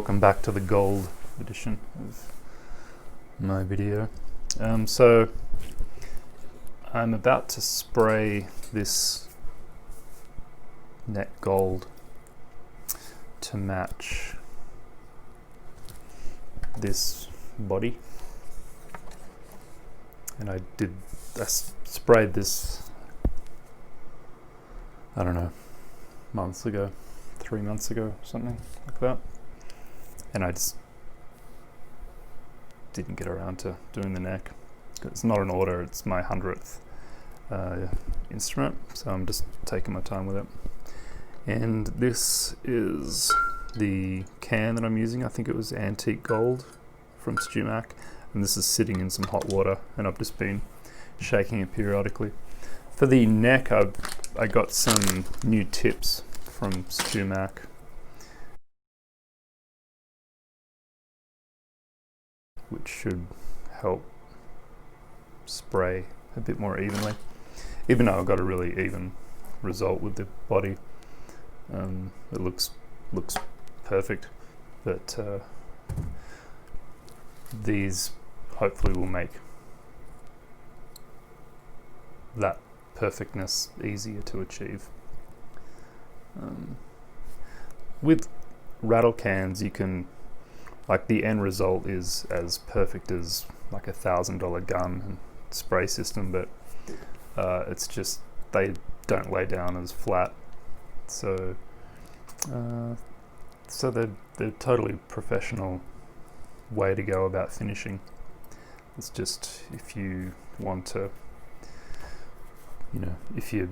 welcome back to the gold edition of my video. So I'm about to spray this neck gold to match this body, and I sprayed this, I don't know, months ago, 3 months ago, something like that, and I just didn't get around to doing the neck. It's not an order, it's my 100th instrument, so I'm just taking my time with it. And this is the can that I'm using. I think it was Antique Gold from StewMac, and this is sitting in some hot water, and I've just been shaking it periodically. For the neck, I got some new tips from StewMac. Which should help spray a bit more evenly, even though I've got a really even result with the body. It looks perfect, but these hopefully will make that perfectness easier to achieve. With rattle cans, you can, like, the end result is as perfect as like $1,000 gun and spray system, but it's just they don't lay down as flat. So they're totally professional way to go about finishing. It's just, if you want to, if you're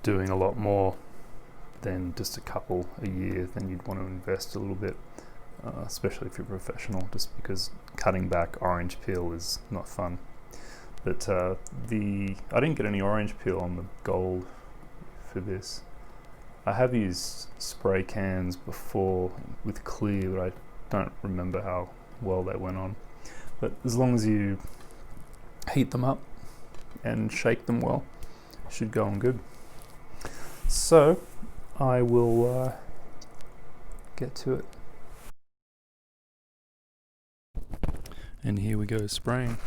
doing a lot more than just a couple a year, then you'd want to invest a little bit. Especially if you're professional, just because cutting back orange peel is not fun. But I didn't get any orange peel on the gold for this. I have used spray cans before with clear, but I don't remember how well they went on. But as long as you heat them up and shake them well, it should go on good. So I will get to it. And here we go, spraying.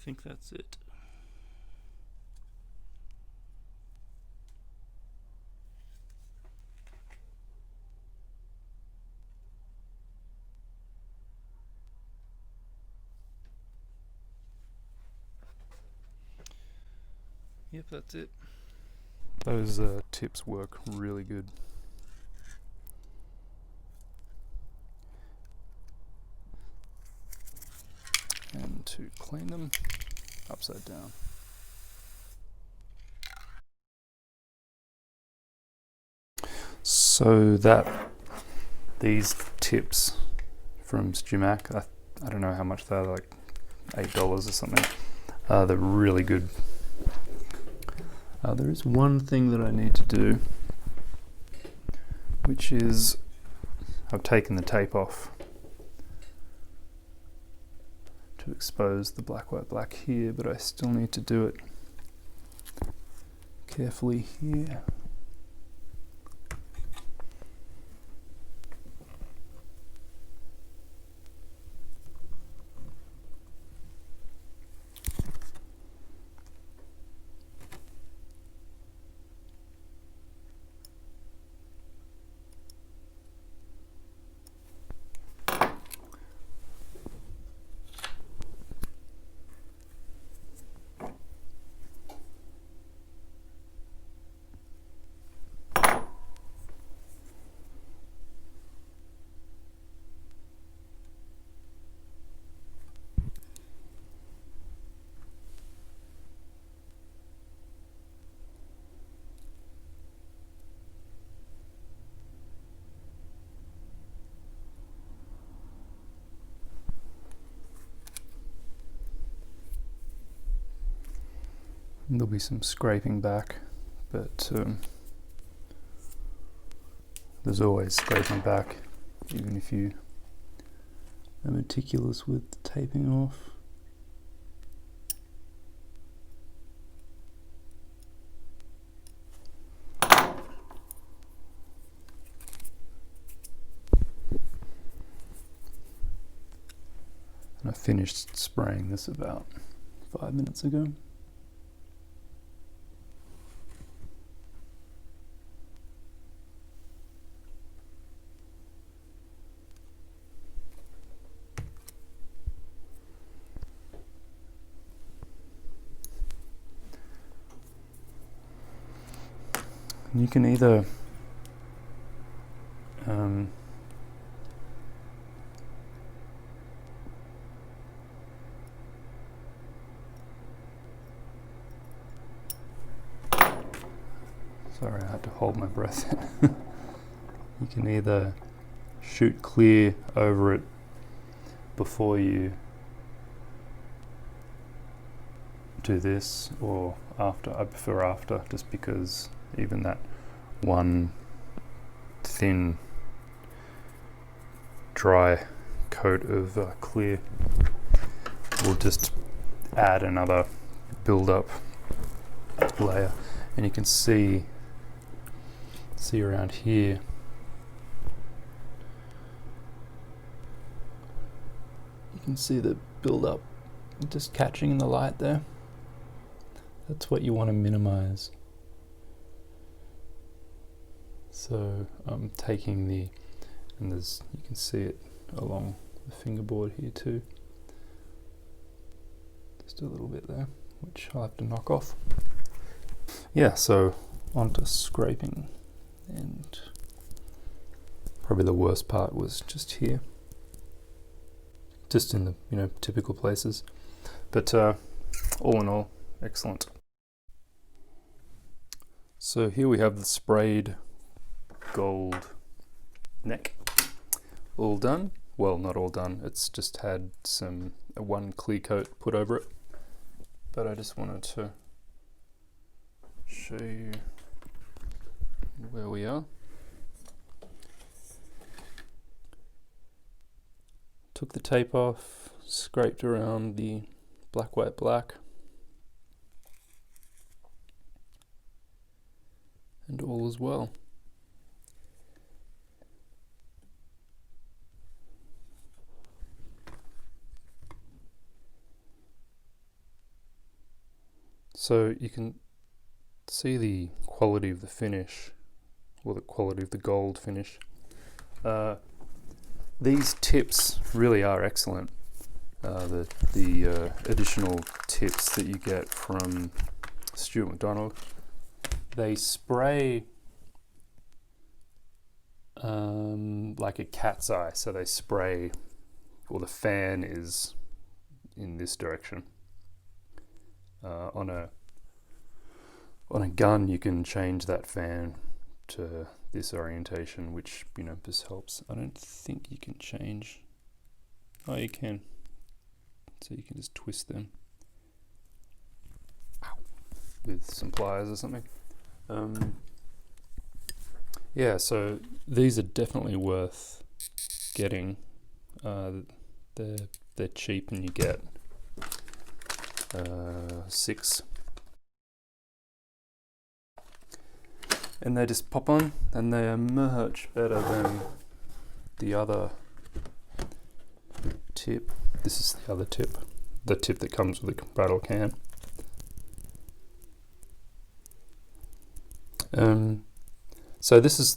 think that's it. Yep, that's it. Those tips work really good. And to clean them, upside down. So these tips from StewMac, I don't know how much they're, like $8 or something. They're really good. There is one thing that I need to do, which is I've taken the tape off to expose the black, white, black here, but I still need to do it carefully here. There'll be some scraping back, but there's always scraping back, even if you are meticulous with taping off. And I finished spraying this about 5 minutes ago. You can either sorry, I had to hold my breath. You can either shoot clear over it before you do this, or after. I prefer after, just because even that one thin dry coat of clear will just add another build-up layer. And you can see around here, you can see the build-up just catching in the light there. That's what you want to minimize. So I'm taking and you can see it along the fingerboard here too. Just a little bit there, which I'll have to knock off. Yeah, so onto scraping, and probably the worst part was just here, just in the typical places. But all in all, excellent. So here we have the sprayed gold neck, all done. Well, not all done, it's just had one clear coat put over it, but I just wanted to show you where we are. Took the tape off, scraped around the black, white, black, and all is well. So you can see the quality of the finish, or the quality of the gold finish. These tips really are excellent. The additional tips that you get from Stuart McDonald, they spray like a cat's eye. So they spray, or the fan is in this direction. On a gun, you can change that fan to this orientation, which, you know, just helps. I don't think you can change. Oh, you can. So you can just twist them with some pliers or something. Yeah, so these are definitely worth getting. They're cheap, and you get 6. And they just pop on, and they are much better than the other tip. This is the other tip, the tip that comes with a rattle can. So this is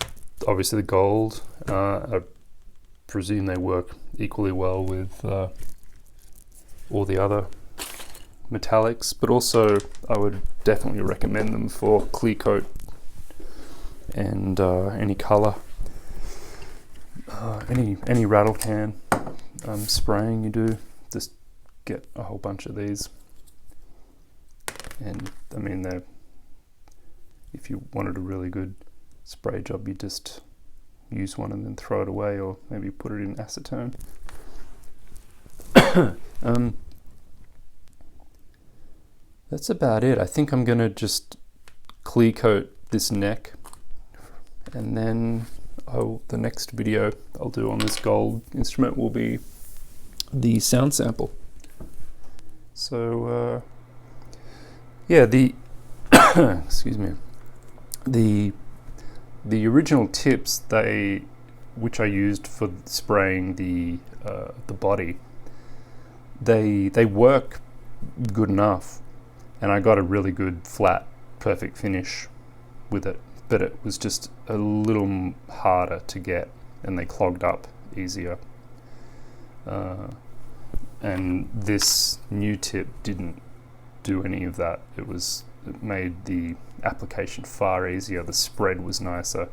obviously the gold. I presume they work equally well with all the other metallics, but also I would definitely recommend them for clear coat and any color, any rattle can spraying you do, just get a whole bunch of these. And I mean, if you wanted a really good spray job, you just use one and then throw it away, or maybe put it in acetone. That's about it. I think I'm gonna just clear coat this neck, and then the next video I'll do on this gold instrument will be the sound sample. So yeah, the excuse me, the original tips, which I used for spraying the body, they work good enough, and I got a really good flat perfect finish with it, but it was just a little harder to get, and they clogged up easier. And this new tip didn't do any of that. It made the application far easier. The spread was nicer,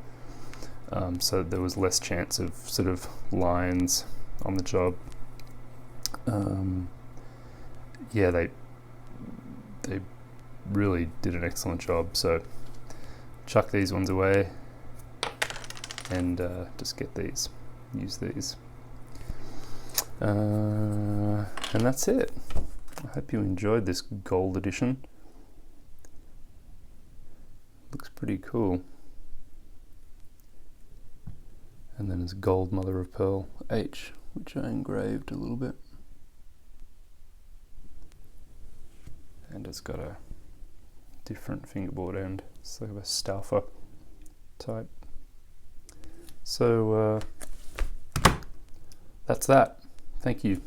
so there was less chance of sort of lines on the job. Yeah, they really did an excellent job. So chuck these ones away and just get these, use these. And that's it. I hope you enjoyed this gold edition. Looks pretty cool. And then it's gold mother of pearl H, which I engraved a little bit. And it's got a different fingerboard end. It's like a Stauffer type. So that's that. Thank you.